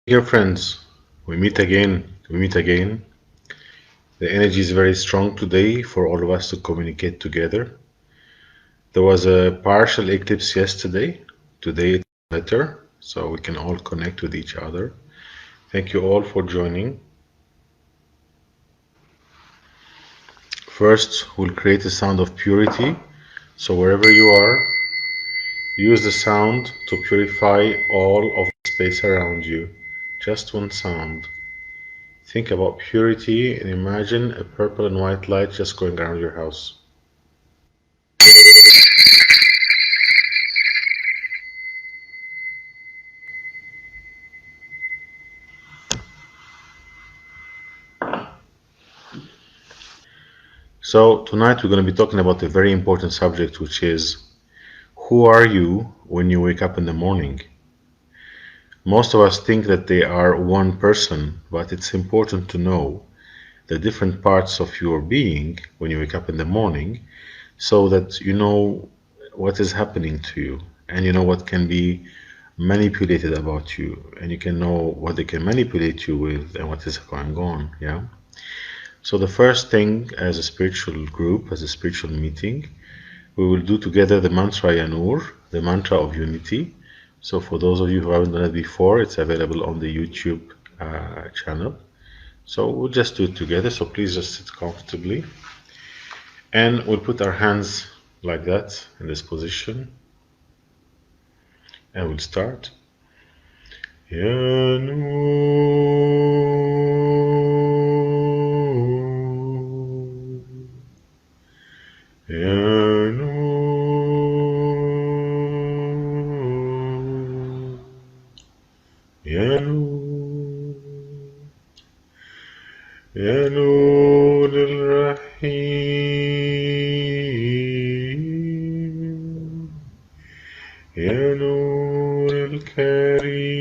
Dear friends, we meet again. We meet again. The energy is very strong today for all of us to communicate together. There was a partial eclipse yesterday. Today it's better, so we can all connect with each other. Thank you all for joining. First, we'll create a sound of purity. So wherever you are, use the sound to purify all of the space around you. Just one sound. Think about purity and imagine a purple and white light just going around your house. So, tonight we're going to be talking about a very important subject, which is who are you when you wake up in the morning? Most of us think that they are one person, but it's important to know the different parts of your being when you wake up in the morning so that you know what is happening to you and you know what can be manipulated about you and you can know what they can manipulate you with and what is going on. Yeah. So, the first thing as a spiritual group, as a spiritual meeting, we will do together the mantra Yanur, the mantra of unity. So for those of you who haven't done it before, it's available on the YouTube channel. So we'll just do it together. So please just sit comfortably. And we'll put our hands like that in this position. And we'll start. Yanur, Yanur, Yanur. يا نور الرحيم يا نور الكريم.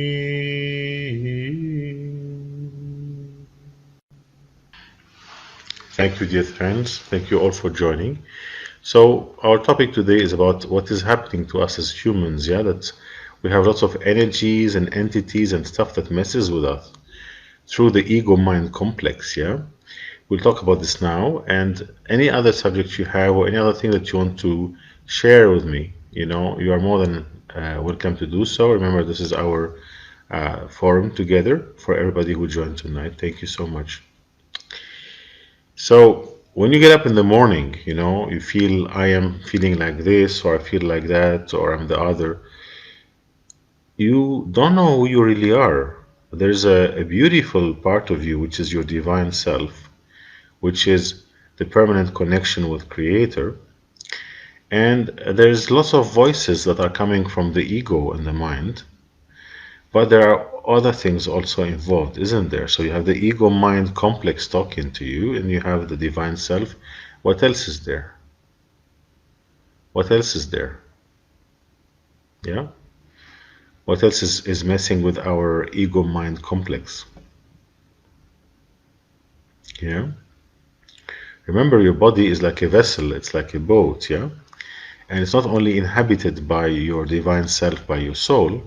Thank you, dear friends. Thank you all for joining. So, our topic today is about what is happening to us as humans. Yeah, that we have lots of energies and entities and stuff that messes with us through the ego mind complex. Yeah. We'll talk about this now, and any other subject you have or any other thing that you want to share with me, you are more than welcome to do so. Remember, this is our forum together for everybody who joined tonight. Thank you so much. So, when you get up in the morning, you feel I am feeling like this, or I feel like that, or I'm the other. You don't know who you really are. There's a beautiful part of you, which is your divine self, which is the permanent connection with Creator. And there's lots of voices that are coming from the ego and the mind, but there are other things also involved, isn't there? So you have the ego mind complex talking to you, and you have the divine self. What else is there? What else is there? Yeah? What else is messing with our ego mind complex? Yeah? Remember, your body is like a vessel, it's like a boat, yeah? And it's not only inhabited by your divine self, by your soul.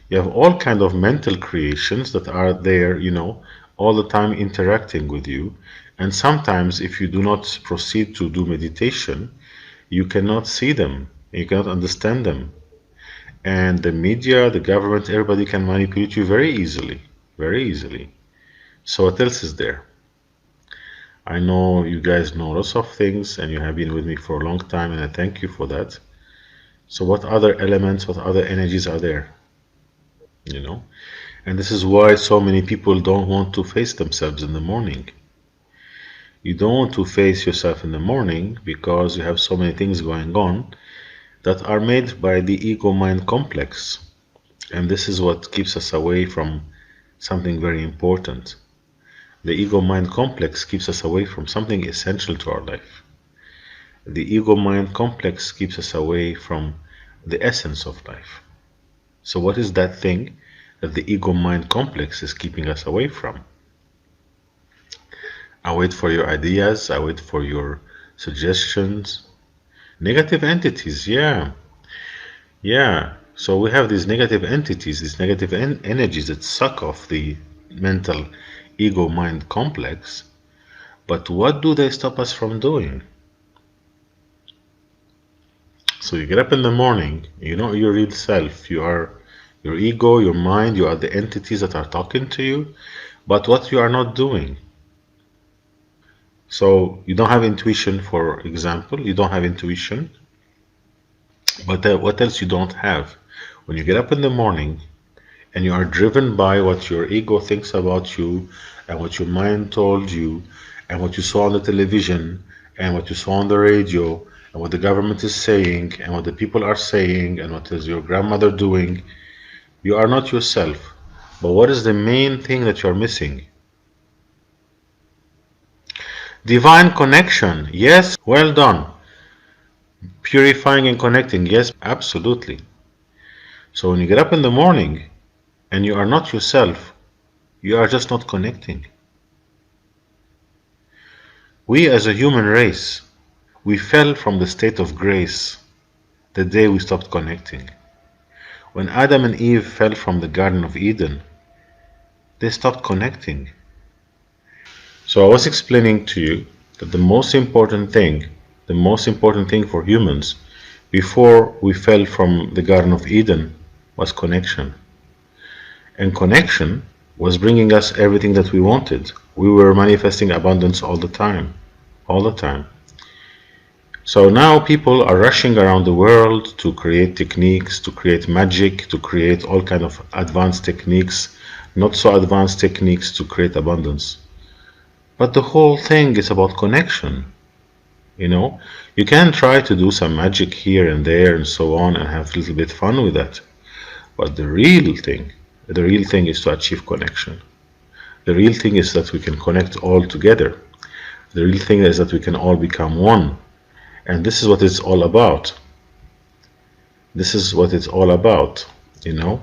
You have all kind of mental creations that are there, all the time interacting with you. And sometimes if you do not proceed to do meditation, you cannot see them, you cannot understand them. And the media, the government, everybody can manipulate you very easily, very easily. So what else is there? I know you guys know lots of things and you have been with me for a long time, and I thank you for that. So what other elements, what other energies are there? And this is why so many people don't want to face themselves in the morning. You don't want to face yourself in the morning because you have so many things going on that are made by the ego mind complex. And this is what keeps us away from something very important. The ego mind complex keeps us away from something essential to our life. The ego mind complex keeps us away from the essence of life. So, what is that thing that the ego mind complex is keeping us away from? I wait for your ideas, I wait for your suggestions. Negative entities, yeah. Yeah. So we have these negative entities, these negative energies that suck off the mental ego mind complex. But what do they stop us from doing? So you get up in the morning, you know your real self. You are your ego, your mind, you are the entities that are talking to you. But what you are not doing. So you don't have intuition, for example. You don't have intuition. But what else you don't have? When you get up in the morning and you are driven by what your ego thinks about you and what your mind told you and what you saw on the television and what you saw on the radio and what the government is saying and what the people are saying and what is your grandmother doing, you are not yourself. But what is the main thing that you're missing? Divine connection. Yes, well done. Purifying and connecting. Yes, absolutely. So when you get up in the morning and you are not yourself, you are just not connecting. We as a human race, we fell from the state of grace the day we stopped connecting. When Adam and Eve fell from the Garden of Eden, they stopped connecting. So I was explaining to you that the most important thing for humans before we fell from the Garden of Eden was connection. And connection was bringing us everything that we wanted. We were manifesting abundance all the time. All the time. So now people are rushing around the world to create techniques, to create magic, to create all kind of advanced techniques, not so advanced techniques to create abundance. But the whole thing is about connection. You know, you can try to do some magic here and there and so on and have a little bit fun with that. But the real thing is to achieve connection. The real thing is that we can connect all together. The real thing is that we can all become one. And this is what it's all about. This is what it's all about, you know.